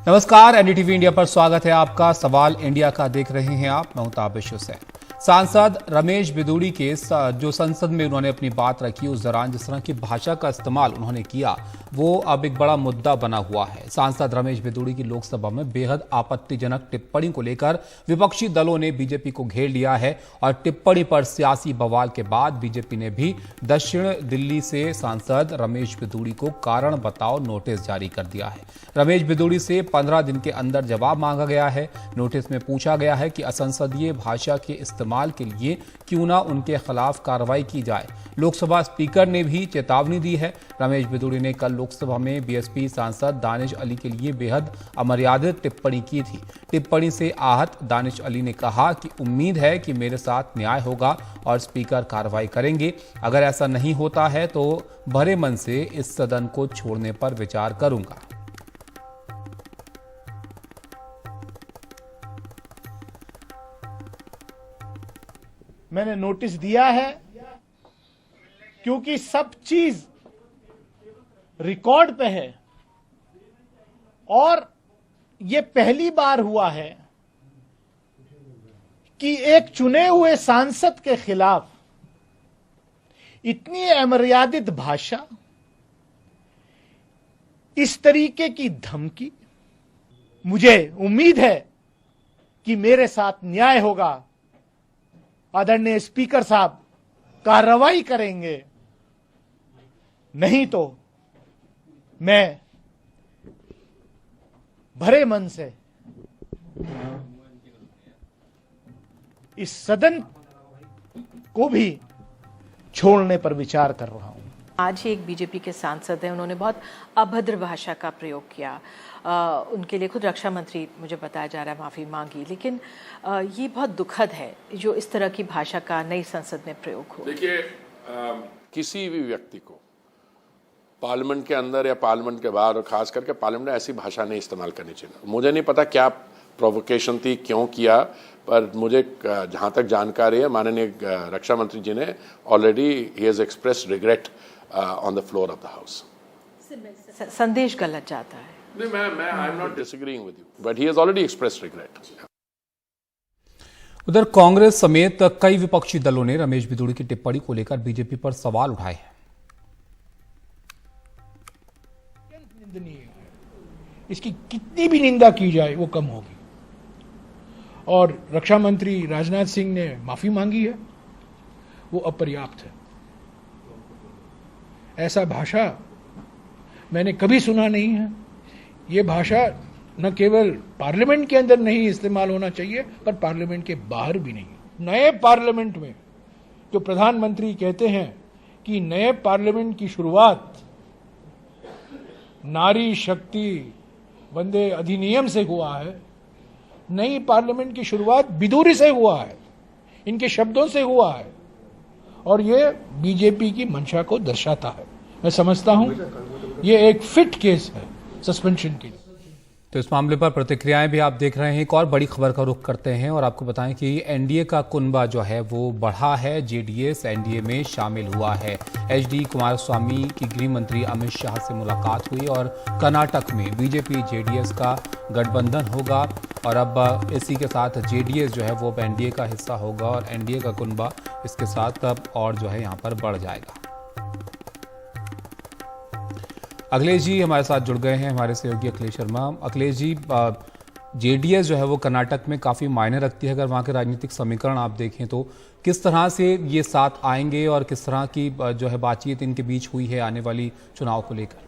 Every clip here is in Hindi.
नमस्कार, एनडीटीवी इंडिया पर स्वागत है आपका। सवाल इंडिया का देख रहे हैं आप। मैं हूं ताबिश हुसैन। सांसद रमेश बिदूड़ी के जो संसद में उन्होंने अपनी बात रखी, उस दौरान जिस तरह की भाषा का इस्तेमाल उन्होंने किया, वो अब एक बड़ा मुद्दा बना हुआ है। सांसद रमेश बिदूड़ी की लोकसभा में बेहद आपत्तिजनक टिप्पणी को लेकर विपक्षी दलों ने बीजेपी को घेर लिया है और टिप्पणी पर सियासी बवाल के बाद बीजेपी ने भी दक्षिण दिल्ली से सांसद रमेश बिदूड़ी को कारण बताओ नोटिस जारी कर दिया है। रमेश बिदूड़ी से 15 दिन के अंदर जवाब मांगा गया है। नोटिस में पूछा गया है कि असंसदीय भाषा के इस्तेमाल के लिए क्यों ना उनके खिलाफ कार्रवाई की जाए। लोकसभा स्पीकर ने भी चेतावनी दी है। रमेश बिदूड़ी ने कल लोकसभा में बीएसपी सांसद दानिश अली के लिए बेहद अमर्यादित टिप्पणी की थी। टिप्पणी से आहत दानिश अली ने कहा कि उम्मीद है कि मेरे साथ न्याय होगा और स्पीकर कार्रवाई करेंगे। अगर ऐसा नहीं होता है तो भरे मन से इस सदन को छोड़ने पर विचार करूंगा। मैंने नोटिस दिया है क्योंकि सब चीज रिकॉर्ड पे है और ये पहली बार हुआ है कि एक चुने हुए सांसद के खिलाफ इतनी अमर्यादित भाषा, इस तरीके की धमकी। मुझे उम्मीद है कि मेरे साथ न्याय होगा। आदरणीय स्पीकर साहब कार्रवाई करेंगे, नहीं तो मैं भरे मन से इस सदन को भी छोड़ने पर विचार कर रहा हूं। आज ही एक बीजेपी के सांसद हैं, उन्होंने बहुत अभद्र भाषा का प्रयोग किया। उनके लिए खुद रक्षा मंत्री, मुझे बताया जा रहा है, माफ़ी मांगी। लेकिन ये बहुत दुखद है जो इस तरह की भाषा का नई संसद में प्रयोग हो। देखिए, किसी भी व्यक्ति को पार्लियामेंट के अंदर या पार्लियामेंट के बाहर, और खास करके पार्लियामेंट में ऐसी भाषा नहीं इस्तेमाल करनी चाहिए। मुझे नहीं पता क्या प्रोवोकेशन थी, क्यों किया, पर मुझे जहाँ तक जानकारी है माननीय रक्षा मंत्री जी ने already he has expressed regret on the floor of the house. संदेश गलत जाता है। नहीं, मैं I am not disagreeing with you, but he has already expressed regret. उधर कांग्रेस समेत कई विपक्षी दलों ने रमेश बिदूड़ी की टिप्पणी को लेकर बीजेपी पर सवाल उठाए हैं। इसकी कितनी भी निंदा की जाए वो कम होगी। और रक्षा मंत्री राजनाथ सिंह ने माफी मांगी है, वो अपर्याप्त है। ऐसा भाषा मैंने कभी सुना नहीं है। ये भाषा न केवल पार्लियामेंट के अंदर नहीं इस्तेमाल होना चाहिए, पर पार्लियामेंट के बाहर भी नहीं। नए पार्लियामेंट में जो प्रधानमंत्री कहते हैं कि नए पार्लियामेंट की शुरुआत नारी शक्ति वंदे अधिनियम से हुआ है, नई पार्लियामेंट की शुरुआत बिदूरी से हुआ है, इनके शब्दों से हुआ है, और ये बीजेपी की मंशा को दर्शाता है। मैं समझता हूं ये एक फिट केस है सस्पेंशन के लिए। तो इस मामले पर प्रतिक्रियाएं भी आप देख रहे हैं। एक और बड़ी खबर का रुख करते हैं और आपको बताएं कि एनडीए का कुनबा जो है वो बढ़ा है। जेडीएस एनडीए में शामिल हुआ है। एचडी कुमारस्वामी की गृह मंत्री अमित शाह से मुलाकात हुई और कर्नाटक में बीजेपी जेडीएस का गठबंधन होगा और अब इसी के साथ जेडीएस जो है वो एनडीए का हिस्सा होगा और एनडीए का कुनबा इसके साथ अब और जो है यहाँ पर बढ़ जाएगा। अखिलेश जी हमारे साथ जुड़ गए हैं, हमारे सहयोगी अखिलेश शर्मा। अखिलेश जी, जेडीएस जो है वो कर्नाटक में काफ़ी मायने रखती है। अगर वहाँ के राजनीतिक समीकरण आप देखें तो किस तरह से ये साथ आएंगे और किस तरह की जो है बातचीत इनके बीच हुई है आने वाली चुनाव को लेकर?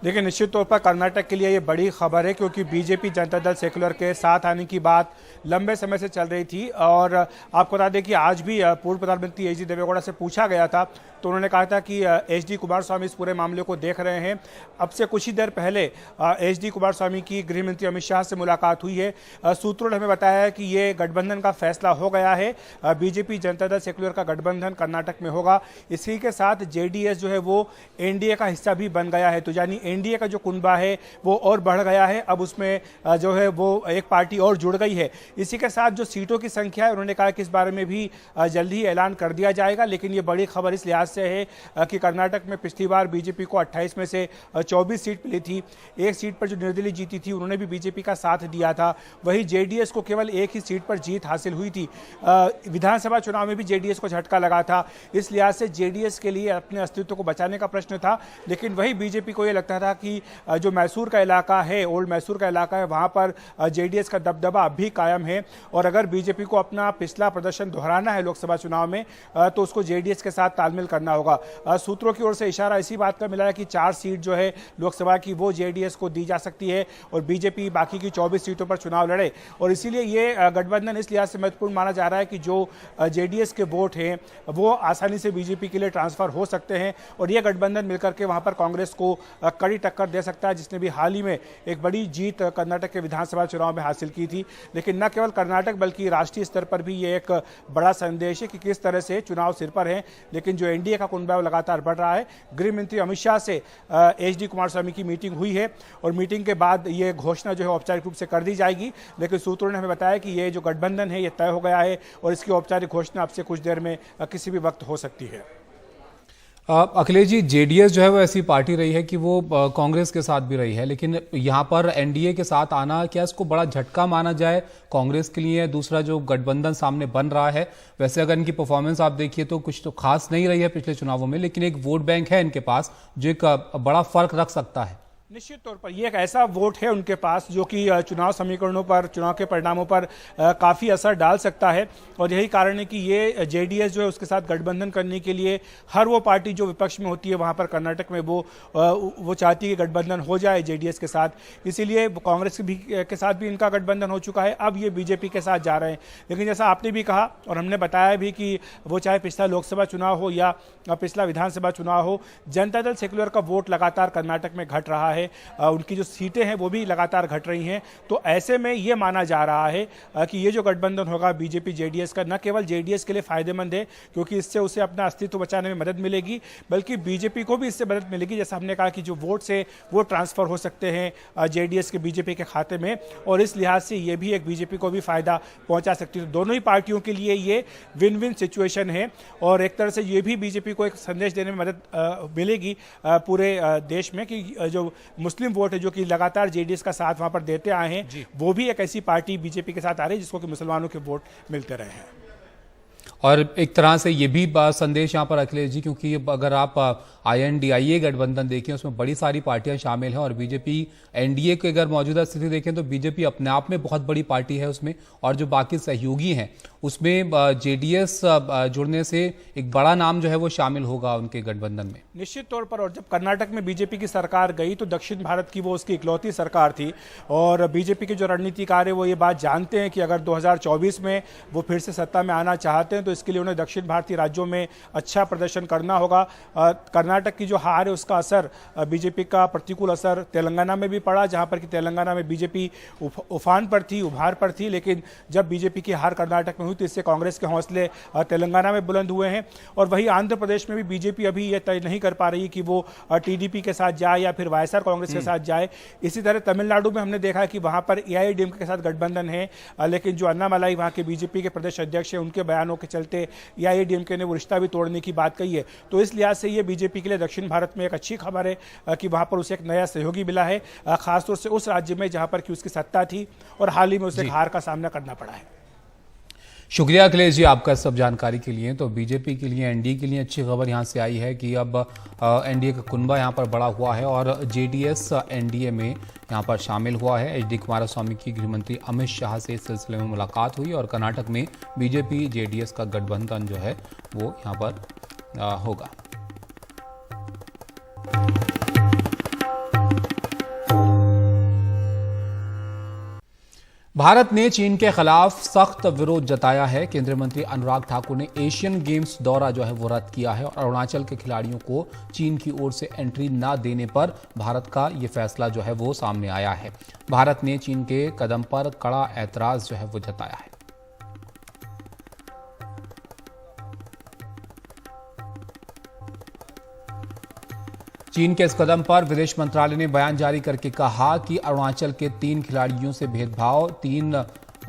देखिए, निश्चित तौर पर कर्नाटक के लिए ये बड़ी खबर है क्योंकि बीजेपी जनता दल सेक्युलर के साथ आने की बात लंबे समय से चल रही थी। और आपको बता दें कि आज भी पूर्व प्रधानमंत्री एच डी देवेगौड़ा से पूछा गया था तो उन्होंने कहा था कि एच डी कुमारस्वामी इस पूरे मामले को देख रहे हैं। अब से कुछ ही देर पहले एच डी कुमारस्वामी की गृह मंत्री अमित शाह से मुलाकात हुई है। सूत्रों ने हमें बताया है कि ये गठबंधन का फैसला हो गया है। बीजेपी जनता दल सेक्युलर का गठबंधन कर्नाटक में होगा। इसी के साथ जेडीएस जो है वो एनडीए का हिस्सा भी बन गया है। तो यानी एनडीए का जो कुनबा है वो और बढ़ गया है। अब उसमें जो है वो एक पार्टी और जुड़ गई है। इसी के साथ जो सीटों की संख्या है, उन्होंने कहा कि इस बारे में भी जल्दी ही ऐलान कर दिया जाएगा। लेकिन ये बड़ी खबर इस लिहाज से है कि कर्नाटक में पिछली बार बीजेपी को 28 में से 24 सीट मिली थी। एक सीट पर जो निर्दलीय जीती थी उन्होंने भी बीजेपी का साथ दिया था। वही जेडीएस को केवल एक ही सीट पर जीत हासिल हुई थी। विधानसभा चुनाव में भी जेडीएस को झटका लगा था। इस लिहाज से जेडीएस के लिए अपने अस्तित्व को बचाने का प्रश्न था। लेकिन वही बीजेपी को यह लगता था कि जो मैसूर का इलाका है, ओल्ड मैसूर का इलाका है, वहां पर जेडीएस का दबदबा अब भी कायम है। और अगर बीजेपी को अपना पिछला प्रदर्शन दोहराना है लोकसभा चुनाव में तो उसको जेडीएस के साथ तालमेल करना होगा। सूत्रों की ओर से इशारा इसी बात का मिला है कि 4 सीट जो है लोकसभा की वो जेडीएस को दी जा सकती है और बीजेपी बाकी की 24 सीटों पर चुनाव लड़े। और इसीलिए ये गठबंधन इस लिहाज से महत्वपूर्ण माना जा रहा है कि जो जेडीएस के वोट हैं वो आसानी से बीजेपी के लिए ट्रांसफर हो सकते हैं और ये गठबंधन मिलकर के वहां पर कांग्रेस को कड़ी टक्कर दे सकता है, जिसने भी हाल ही में एक बड़ी जीत कर्नाटक के विधानसभा चुनाव में हासिल की थी। लेकिन न केवल कर्नाटक बल्कि राष्ट्रीय स्तर पर भी ये एक बड़ा संदेश है कि किस तरह से चुनाव सिर पर है। लेकिन जो एनडीए का कुनबा लगातार बढ़ रहा है। गृह मंत्री अमित शाह से एचडी कुमारस्वामी की मीटिंग हुई है और मीटिंग के बाद ये घोषणा जो है औपचारिक रूप से कर दी जाएगी। लेकिन सूत्रों ने हमें बताया कि ये जो गठबंधन है ये तय हो गया है और इसकी औपचारिक घोषणा अब से कुछ देर में किसी भी वक्त हो सकती है। अखिलेश जी, जेडीएस जो है वो ऐसी पार्टी रही है कि वो कांग्रेस के साथ भी रही है, लेकिन यहाँ पर एनडीए के साथ आना क्या इसको बड़ा झटका माना जाए कांग्रेस के लिए? दूसरा जो गठबंधन सामने बन रहा है, वैसे अगर इनकी परफॉर्मेंस आप देखिए तो कुछ तो खास नहीं रही है पिछले चुनावों में, लेकिन एक वोट बैंक है इनके पास जो एक बड़ा फर्क रख सकता है। निश्चित तौर पर ये एक ऐसा वोट है उनके पास जो कि चुनाव समीकरणों पर, चुनाव के परिणामों पर काफ़ी असर डाल सकता है। और यही कारण है कि ये जेडीएस जो है उसके साथ गठबंधन करने के लिए हर वो पार्टी जो विपक्ष में होती है वहाँ पर कर्नाटक में वो चाहती है कि गठबंधन हो जाए जेडीएस के साथ। इसीलिए कांग्रेस के साथ भी इनका गठबंधन हो चुका है। अब ये बीजेपी के साथ जा रहे हैं। लेकिन जैसा आपने भी कहा और हमने बताया भी कि वो चाहे पिछला लोकसभा चुनाव हो या पिछला विधानसभा चुनाव हो, जनता दल सेक्युलर का वोट लगातार कर्नाटक में घट रहा है। उनकी जो सीटें हैं वो भी लगातार घट रही हैं। तो ऐसे में ये माना जा रहा है कि ये जो गठबंधन होगा बीजेपी जेडीएस का, न केवल जेडीएस के लिए फायदेमंद है क्योंकि इससे उसे अपना अस्तित्व बचाने में मदद मिलेगी, बल्कि बीजेपी को भी इससे मदद मिलेगी। जैसा हमने कहा कि जो वोट से वो ट्रांसफर हो सकते हैं जेडीएस के बीजेपी के खाते में, और इस लिहाज से ये भी एक बीजेपी को भी फायदा पहुंचा सकती है। दोनों ही पार्टियों के लिए ये विन विन सिचुएशन है और एक तरह से ये भी बीजेपी को एक संदेश देने में मदद मिलेगी पूरे देश में कि जो मुस्लिम वोट है जो कि लगातार जेडीएस का साथ वहां पर देते आए हैं, वो भी एक ऐसी पार्टी बीजेपी के साथ आ रही है जिसको कि मुसलमानों के वोट मिलते रहे हैं। और एक तरह से ये भी संदेश यहाँ पर अखिलेश जी, क्योंकि अगर आप INDIA गठबंधन देखें उसमें बड़ी सारी पार्टियां शामिल हैं और बीजेपी एनडीए की अगर मौजूदा स्थिति देखें तो बीजेपी अपने आप में बहुत बड़ी पार्टी है उसमें, और जो बाकी सहयोगी हैं उसमें जेडीएस जुड़ने से एक बड़ा नाम जो है वो शामिल होगा उनके गठबंधन में निश्चित तौर पर। और जब कर्नाटक में बीजेपी की सरकार गई तो दक्षिण भारत की वो उसकी इकलौती सरकार थी और बीजेपी के जो रणनीतिकार है वो ये बात जानते हैं कि अगर 2024 में वो फिर से सत्ता में आना चाहते हैं तो इसके लिए उन्हें दक्षिण भारतीय राज्यों में अच्छा प्रदर्शन करना होगा। कर्नाटक की जो हार है उसका असर, बीजेपी का प्रतिकूल असर तेलंगाना में भी पड़ा, जहां पर कि तेलंगाना में बीजेपी उफान पर थी, उभार पर थी। लेकिन जब बीजेपी की हार कर्नाटक में हुई तो इससे कांग्रेस के हौसले तेलंगाना में बुलंद हुए हैं। और वहीं आंध्र प्रदेश में भी बीजेपी अभी यह तय नहीं कर पा रही कि वो टीडीपी के साथ जाए या फिर वाईएसआर कांग्रेस के साथ जाए। इसी तरह तमिलनाडु में हमने देखा कि वहां पर एआईएडीएमके के साथ गठबंधन है, लेकिन जो अन्नामलाई वहां के बीजेपी के प्रदेश अध्यक्ष हैं उनके बयानों के चलते एआईएडीएमके ने वो रिश्ता भी तोड़ने की बात कही है। तो इस लिहाज से ये बीजेपी के लिए दक्षिण भारत में एक अच्छी खबर है कि वहां पर उसे एक नया सहयोगी मिला है, खासतौर से उस राज्य में जहां पर कि उसकी सत्ता थी और हाल ही में उसे हार का सामना करना पड़ा है। शुक्रिया अखिलेश जी आपका सब जानकारी के लिए। तो बीजेपी के लिए, एनडीए के लिए अच्छी खबर यहां से आई है कि अब एनडीए का कुनबा यहां पर बड़ा हुआ है और जेडीएस एनडीए में यहां पर शामिल हुआ है। एचडी कुमारस्वामी की गृह मंत्री अमित शाह से इस सिलसिले में मुलाकात हुई और कर्नाटक में बीजेपी जेडीएस का गठबंधन जो है वो यहां पर होगा। भारत ने चीन के खिलाफ सख्त विरोध जताया है। केंद्रीय मंत्री अनुराग ठाकुर ने एशियन गेम्स दौरा जो है वो रद्द किया है और अरुणाचल के खिलाड़ियों को चीन की ओर से एंट्री न देने पर भारत का ये फैसला जो है वो सामने आया है। भारत ने चीन के कदम पर कड़ा ऐतराज जो है वो जताया है। चीन के इस कदम पर विदेश मंत्रालय ने बयान जारी करके कहा कि अरुणाचल के 3 खिलाड़ियों से भेदभाव, 3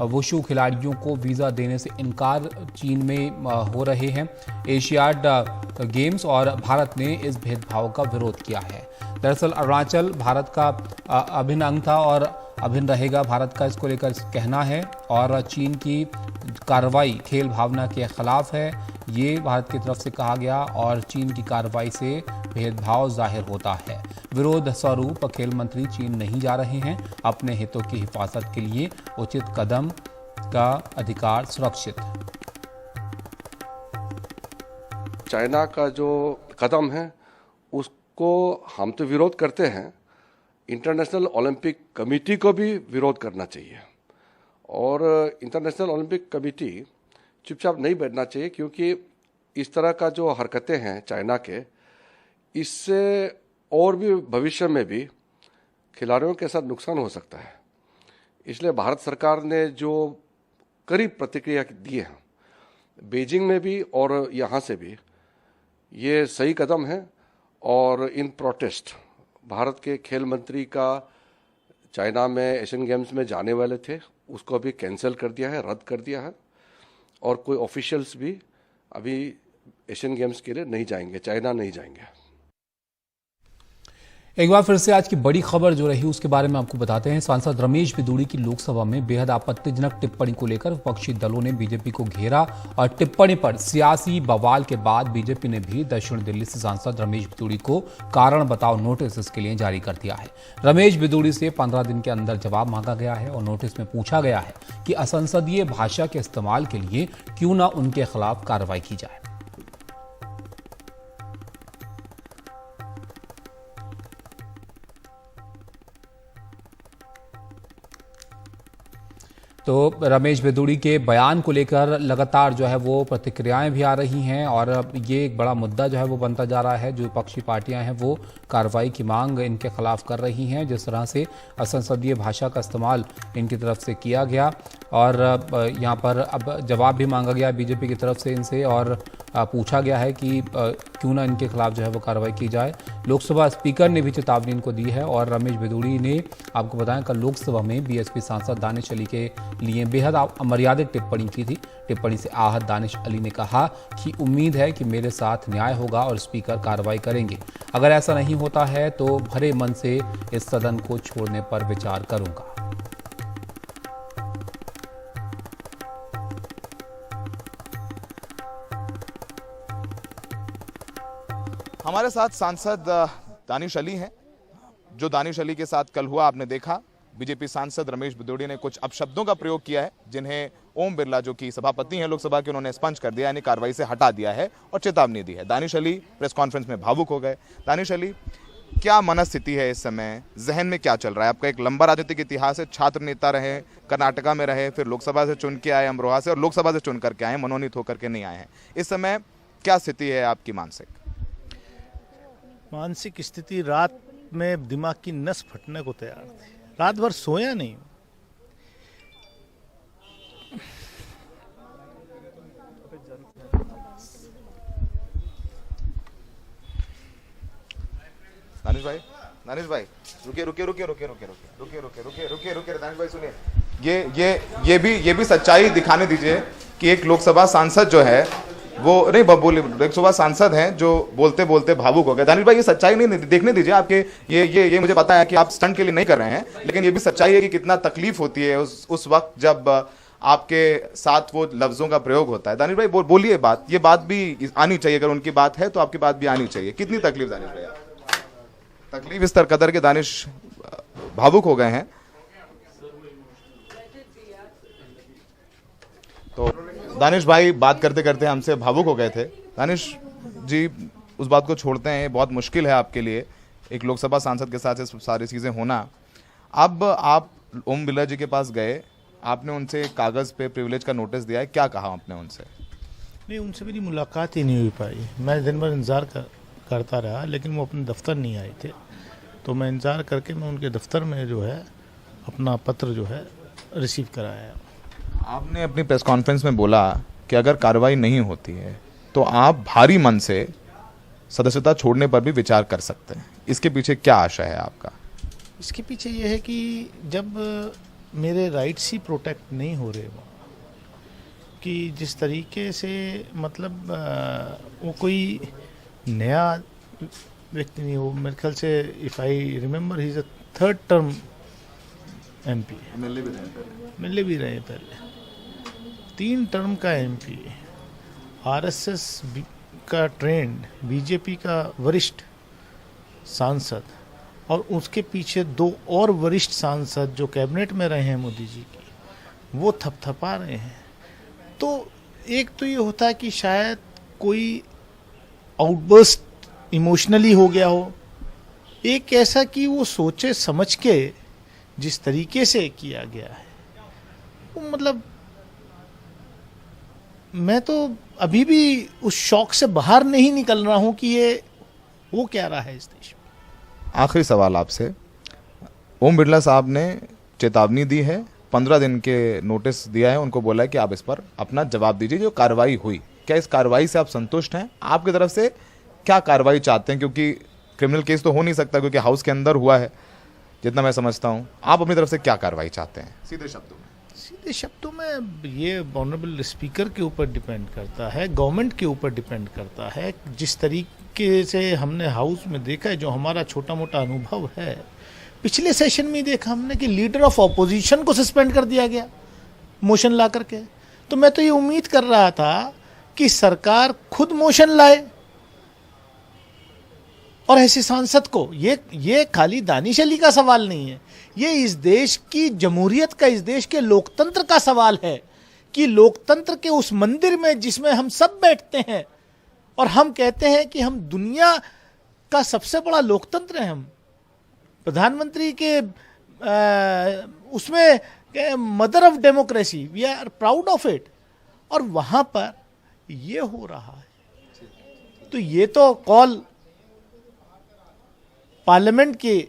वुशु खिलाड़ियों को वीजा देने से इनकार चीन में हो रहे हैं। एशियाड गेम्स और भारत ने इस भेदभाव का विरोध किया है। दरअसल अरुणाचल भारत का अभिन्न अंग था और अभिन्न रहेगा, भारत का इसको लेकर कहना है और चीन की कार्रवाई खेल भावना के खिलाफ है, ये भारत की तरफ से कहा गया और चीन की कार्रवाई से भेदभाव जाहिर होता है। विरोध स्वरूप खेल मंत्री चीन नहीं जा रहे हैं, अपने हितों की हिफाजत के लिए उचित कदम का अधिकार सुरक्षित। चाइना का जो कदम है उसको हम तो विरोध करते हैं, इंटरनेशनल ओलंपिक कमेटी को भी विरोध करना चाहिए और इंटरनेशनल ओलंपिक कमेटी चुपचाप नहीं बैठना चाहिए, क्योंकि इस तरह का जो हरकतें हैं चाइना के, इससे और भी भविष्य में भी खिलाड़ियों के साथ नुकसान हो सकता है। इसलिए भारत सरकार ने जो कड़ी प्रतिक्रिया दी है बीजिंग में भी और यहाँ से भी, ये सही कदम है और इन प्रोटेस्ट भारत के खेल मंत्री का चाइना में एशियन गेम्स में जाने वाले थे उसको अभी कैंसिल कर दिया है, रद्द कर दिया है और कोई ऑफिशियल्स भी अभी एशियन गेम्स के लिए नहीं जाएंगे, चाइना नहीं जाएंगे। एक बार फिर से आज की बड़ी खबर जो रही उसके बारे में आपको बताते हैं। सांसद रमेश बिदूड़ी की लोकसभा में बेहद आपत्तिजनक टिप्पणी को लेकर विपक्षी दलों ने बीजेपी को घेरा और टिप्पणी पर सियासी बवाल के बाद बीजेपी ने भी दक्षिण दिल्ली से सांसद रमेश बिदूड़ी को कारण बताओ नोटिस इसके लिए जारी कर दिया है। रमेश बिदूड़ी से 15 दिन के अंदर जवाब मांगा गया है और नोटिस में पूछा गया है कि असंसदीय भाषा के इस्तेमाल के लिए क्यों न उनके खिलाफ कार्रवाई की जाए। तो रमेश बिदूड़ी के बयान को लेकर लगातार जो है वो प्रतिक्रियाएं भी आ रही हैं और ये एक बड़ा मुद्दा जो है वो बनता जा रहा है। जो विपक्षी पार्टियां हैं वो कार्रवाई की मांग इनके खिलाफ कर रही हैं, जिस तरह से असंसदीय भाषा का इस्तेमाल इनकी तरफ से किया गया और यहाँ पर अब जवाब भी मांगा गया बीजेपी की तरफ से इनसे और पूछा गया है कि क्यों ना इनके खिलाफ जो है वो कार्रवाई की जाए। लोकसभा स्पीकर ने भी चेतावनी इनको दी है और रमेश बिदूड़ी ने आपको बताया कल लोकसभा में बीएसपी सांसद दानिश अली के लिए बेहद अमर्यादित टिप्पणी की थी। टिप्पणी से आहत दानिश अली ने कहा कि उम्मीद है कि मेरे साथ न्याय होगा और स्पीकर कार्रवाई करेंगे। अगर ऐसा नहीं होता है तो भरे मन से इस सदन को छोड़ने पर विचार करूंगा। हमारे साथ सांसद दानिश अली हैं। जो दानिश अली के साथ कल हुआ आपने देखा, बीजेपी सांसद रमेश बिदूड़ी ने कुछ अपशब्दों का प्रयोग किया है जिन्हें ओम बिरला जो कि सभापति हैं लोकसभा के, उन्होंने स्पंज कर दिया, यानी कार्रवाई से हटा दिया है और चेतावनी दी है। दानिश अली प्रेस कॉन्फ्रेंस में भावुक हो गए। दानिश अली, क्या मनस्थिति है इस समय, जहन में क्या चल रहा है? आपका एक लंबा राजनीतिक इतिहास है, छात्र नेता रहे, कर्नाटका में रहे, फिर लोकसभा से चुन के आए अमरोहा से और लोकसभा से चुन करके आए, मनोनीत होकर के नहीं आए हैं। इस समय क्या स्थिति है आपकी मानसिक स्थिति? रात में दिमाग की नस फटने को तैयार थी, रात भर सोया नहीं। दानिश भाई रुकिए दानिश भाई सुनिए, ये भी सच्चाई दिखाने दीजिए कि एक लोकसभा सांसद जो है वो नहीं बोले, लोकसभा सांसद हैं जो बोलते बोलते भावुक हो गए। दानिश भाई ये सच्चाई नहीं देखने दीजिए आपके, ये मुझे पता है कि आप स्टंट के लिए नहीं कर रहे हैं, लेकिन ये भी सच्चाई है कि कितना तकलीफ होती है उस वक्त जब आपके साथ वो लफ्जों का प्रयोग होता है। दानिश भाई बोलिए बात, ये बात भी आनी चाहिए, अगर उनकी बात है तो आपकी बात भी आनी चाहिए। कितनी तकलीफ दानिश भाई? तकलीफ इस कदर के दानिश भावुक हो गए हैं। तो दानिश भाई बात करते करते हमसे भावुक हो गए थे। दानिश जी, उस बात को छोड़ते हैं, बहुत मुश्किल है आपके लिए एक लोकसभा सांसद के साथ सारी चीज़ें होना। अब आप ओम बिरला जी के पास गए, आपने उनसे कागज़ पे प्रिविलेज का नोटिस दिया है, क्या कहा आपने उनसे? नहीं, उनसे मेरी मुलाकात ही नहीं हो पाई। मैं दिन भर इंतज़ार करता रहा, लेकिन वो अपने दफ्तर नहीं आए थे, तो मैं इंतज़ार करके मैं उनके दफ्तर में जो है अपना पत्र जो है रिसीव कराया। आपने अपनी प्रेस कॉन्फ्रेंस में बोला कि अगर कार्रवाई नहीं होती है तो आप भारी मन से सदस्यता छोड़ने पर भी विचार कर सकते हैं। इसके पीछे क्या आशय है आपका? इसके पीछे ये है कि जब मेरे राइट्स ही प्रोटेक्ट नहीं हो रहे वहाँ, कि जिस तरीके से मतलब वो कोई नया व्यक्ति नहीं, वो मेरे ख्याल से if I remember he is a third term MP, मिलने भी रहे पहले 3 टर्म का एमपी, आरएसएस का ट्रेंड, बीजेपी का वरिष्ठ सांसद, और उसके पीछे 2 और वरिष्ठ सांसद जो कैबिनेट में रहे हैं मोदी जी की, वो थपथपा रहे हैं। तो एक तो ये होता है कि शायद कोई आउटबर्स्ट इमोशनली हो गया हो, एक ऐसा कि वो सोचे समझ के जिस तरीके से किया गया है, वो मतलब मैं तो अभी भी उस शौक से बाहर नहीं निकल रहा हूं कि ये वो क्या रहा है इस देश में। आखिरी सवाल आपसे, ओम बिरला साहब ने चेतावनी दी है, 15 दिन के नोटिस दिया है, उनको बोला है कि आप इस पर अपना जवाब दीजिए। जो कार्रवाई हुई, क्या इस कार्रवाई से आप संतुष्ट हैं? आपकी तरफ से क्या कार्रवाई चाहते हैं? क्योंकि क्रिमिनल केस तो हो नहीं सकता, क्योंकि हाउस के अंदर हुआ है जितना मैं समझता हूं। आप अपनी तरफ से क्या कार्रवाई चाहते हैं सीधे शब्दों में? सीधे शब्दों में ये ऑनरेबल स्पीकर के ऊपर डिपेंड करता है, गवर्नमेंट के ऊपर डिपेंड करता है। जिस तरीके से हमने हाउस में देखा है, जो हमारा छोटा मोटा अनुभव है, पिछले सेशन में देखा हमने कि लीडर ऑफ ऑपोजिशन को सस्पेंड कर दिया गया मोशन ला करके। तो मैं तो ये उम्मीद कर रहा था कि सरकार खुद मोशन लाए और ऐसे सांसद को, ये खाली दानिश अली का सवाल नहीं है, ये इस देश की जमहूरियत का, इस देश के लोकतंत्र का सवाल है कि लोकतंत्र के उस मंदिर में जिसमें हम सब बैठते हैं और हम कहते हैं कि हम दुनिया का सबसे बड़ा लोकतंत्र हैं, हम प्रधानमंत्री के उसमें mother of democracy, we are proud of it, और वहां पर ये हो रहा है। तो ये तो कॉल पार्लियामेंट के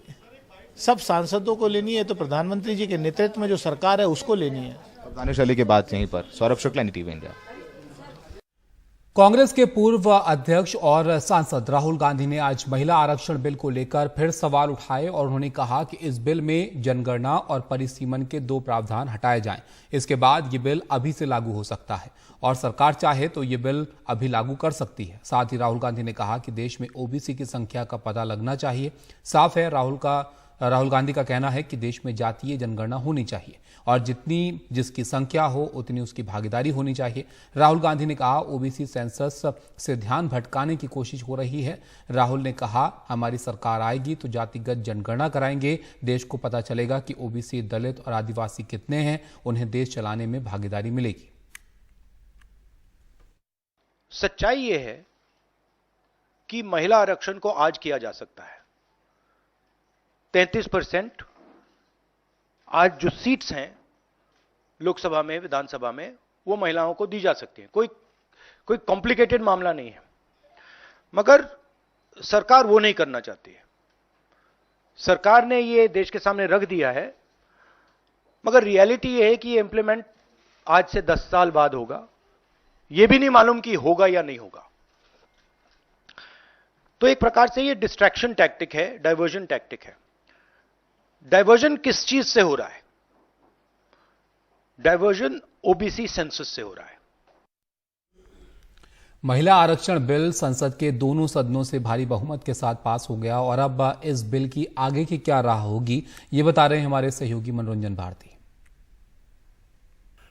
सब सांसदों को लेनी है, तो प्रधानमंत्री जी के नेतृत्व में जो सरकार है उसको लेनी है। दानिश अली की बात यहीं पर। Saurabh Shukla, NDTV India. कांग्रेस के पूर्व अध्यक्ष और सांसद राहुल गांधी ने आज महिला आरक्षण बिल को लेकर फिर सवाल उठाए और उन्होंने कहा कि इस बिल में जनगणना और परिसीमन के 2 प्रावधान हटाए जाएं। इसके बाद ये बिल अभी से लागू हो सकता है और सरकार चाहे तो ये बिल अभी लागू कर सकती है। साथ ही राहुल गांधी ने कहा कि देश में ओबीसी की संख्या का पता लगना चाहिए। साफ है, राहुल गांधी का कहना है कि देश में जातीय जनगणना होनी चाहिए और जितनी जिसकी संख्या हो उतनी उसकी भागीदारी होनी चाहिए। राहुल गांधी ने कहा ओबीसी सेंसस से ध्यान भटकाने की कोशिश हो रही है। राहुल ने कहा हमारी सरकार आएगी तो जातिगत जनगणना कराएंगे, देश को पता चलेगा कि ओबीसी, दलित और आदिवासी कितने हैं, उन्हें देश चलाने में भागीदारी मिलेगी। सच्चाई यह है कि महिला आरक्षण को आज किया जा सकता है। 33% आज जो सीट्स हैं लोकसभा में, विधानसभा में, वो महिलाओं को दी जा सकती हैं। कोई कॉम्प्लिकेटेड मामला नहीं है, मगर सरकार वो नहीं करना चाहती है। सरकार ने ये देश के सामने रख दिया है, मगर रियलिटी ये है कि ये इंप्लीमेंट आज से 10 साल बाद होगा। ये भी नहीं मालूम कि होगा या नहीं होगा। तो एक प्रकार से ये डिस्ट्रैक्शन टैक्टिक है, डाइवर्जन टैक्टिक है। डाइवर्जन किस चीज से हो रहा है? डाइवर्जन ओबीसी सेंसस से हो रहा है। महिला आरक्षण बिल संसद के दोनों सदनों से भारी बहुमत के साथ पास हो गया और अब इस बिल की आगे की क्या राह होगी, ये बता रहे हैं हमारे सहयोगी मनोरंजन भारती।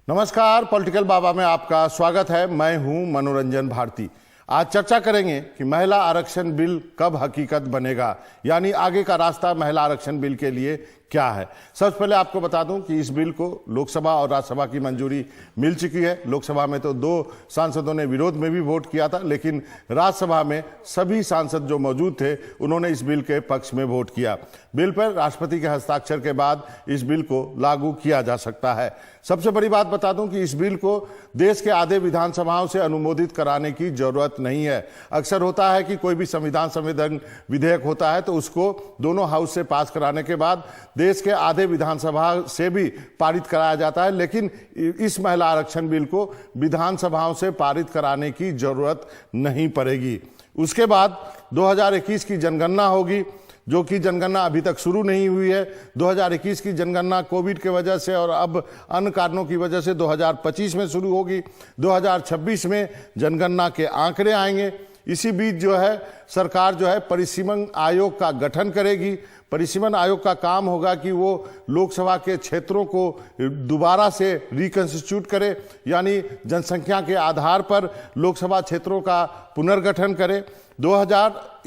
नमस्कार, पॉलिटिकल बाबा में आपका स्वागत है। मैं हूं मनोरंजन भारती। आज चर्चा करेंगे कि महिला आरक्षण बिल कब हकीकत बनेगा, यानी आगे का रास्ता महिला आरक्षण बिल के लिए क्या है। सबसे पहले आपको बता दूं कि इस बिल को लोकसभा और राज्यसभा की मंजूरी मिल चुकी है। लोकसभा में तो 2 सांसदों ने विरोध में भी वोट किया था, लेकिन राज्यसभा में सभी सांसद जो मौजूद थे उन्होंने इस बिल के पक्ष में वोट किया। बिल पर राष्ट्रपति के हस्ताक्षर के बाद इस बिल को लागू किया जा सकता है। सबसे बड़ी बात बता दूं कि इस बिल को देश के आधे विधानसभाओं से अनुमोदित कराने की जरूरत नहीं है। अक्सर होता है कि कोई भी संविधान संशोधन विधेयक होता है तो उसको दोनों हाउस से पास कराने के बाद देश के आधे विधानसभा से भी पारित कराया जाता है, लेकिन इस महिला आरक्षण बिल को विधानसभाओं से पारित कराने की जरूरत नहीं पड़ेगी। उसके बाद 2021 की जनगणना होगी, जो कि जनगणना अभी तक शुरू नहीं हुई है। 2021 की जनगणना कोविड के वजह से और अब अन्य कारणों की वजह से 2025 में शुरू होगी। 2026 में जनगणना के आंकड़े आएंगे। इसी बीच जो है सरकार जो है परिसीमन आयोग का गठन करेगी। परिसीमन आयोग का काम होगा कि वो लोकसभा के क्षेत्रों को दोबारा से रिकंस्टिट्यूट करे, यानी जनसंख्या के आधार पर लोकसभा क्षेत्रों का पुनर्गठन करे।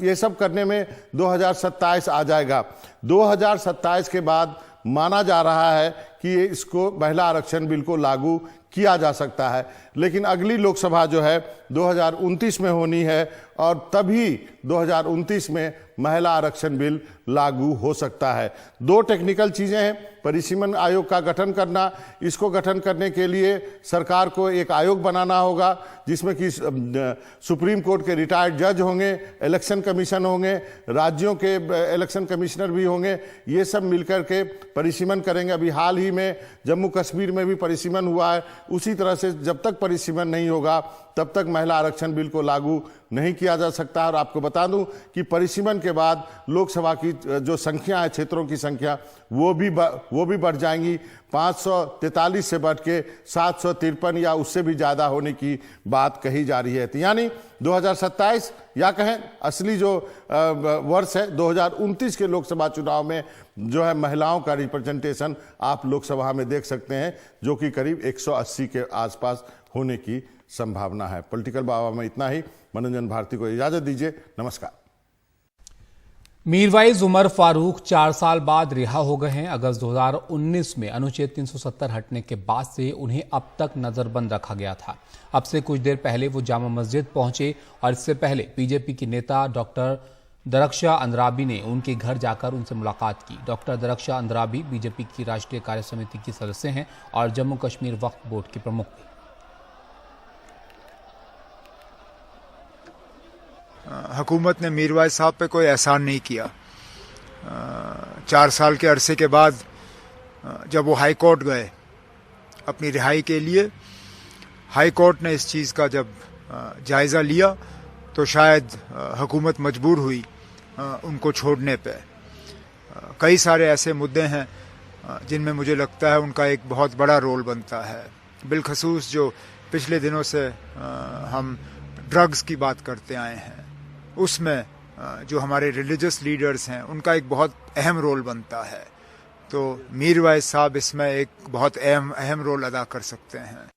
ये सब करने में 2027 आ जाएगा। 2027 के बाद माना जा रहा है कि इसको महिला आरक्षण बिल को लागू किया जा सकता है, लेकिन अगली लोकसभा जो है 2029 में होनी है और तभी 2029 में महिला आरक्षण बिल लागू हो सकता है। दो टेक्निकल चीज़ें हैं, परिसीमन आयोग का गठन करना। इसको गठन करने के लिए सरकार को एक आयोग बनाना होगा जिसमें कि सुप्रीम कोर्ट के रिटायर्ड जज होंगे, इलेक्शन कमीशन होंगे, राज्यों के इलेक्शन कमिश्नर भी होंगे। ये सब मिलकर के परिसीमन करेंगे। अभी हाल ही में जम्मू कश्मीर में भी परिसीमन हुआ है। उसी तरह से जब तक परिसीमन नहीं होगा तब तक महिला आरक्षण बिल को लागू नहीं किया जा सकता। और आपको बता दूं कि परिसीमन के बाद लोकसभा की जो संख्या है, क्षेत्रों की संख्या, वो भी बढ़ जाएंगी। 543 से बढ़ के 753 या उससे भी ज़्यादा होने की बात कही जा रही है। तो यानी 2027 या कहें असली जो वर्ष है 2029 के लोकसभा चुनाव में जो है महिलाओं का रिप्रेजेंटेशन आप लोकसभा में देख सकते हैं, जो कि करीब 180 के आसपास होने की संभावना है। पॉलिटिकल बाबा में इतना ही। मनोरंजन भारती को इजाजत दीजिए। नमस्कार। मीरवाइज उमर फारूक 4 साल बाद रिहा हो गए हैं। अगस्त 2019 में अनुच्छेद 370 हटने के बाद से उन्हें अब तक नजरबंद रखा गया था। अब से कुछ देर पहले वो जामा मस्जिद पहुंचे और इससे पहले बीजेपी की नेता डॉक्टर दरख्शां अंद्राबी ने उनके घर जाकर उनसे मुलाकात की। डॉक्टर दरख्शां अंद्राबी बीजेपी की राष्ट्रीय कार्य समिति की सदस्य हैं और जम्मू कश्मीर वक्फ बोर्ड के प्रमुख भी। हुकूमत ने मीरवाइज साहब पे कोई एहसान नहीं किया। 4 साल के अरसे के बाद जब वो हाई कोर्ट गए अपनी रिहाई के लिए, हाई कोर्ट ने इस चीज़ का जब जायज़ा लिया तो शायद हुकूमत मजबूर हुई उनको छोड़ने पे। कई सारे ऐसे मुद्दे हैं जिनमें मुझे लगता है उनका एक बहुत बड़ा रोल बनता है। बिलखसूस जो पिछले दिनों से हम ड्रग्स की बात करते आए हैं, उसमें जो हमारे रिलीजियस लीडर्स हैं उनका एक बहुत अहम रोल बनता है। तो मीरवाइज साहब इसमें एक बहुत अहम रोल अदा कर सकते हैं।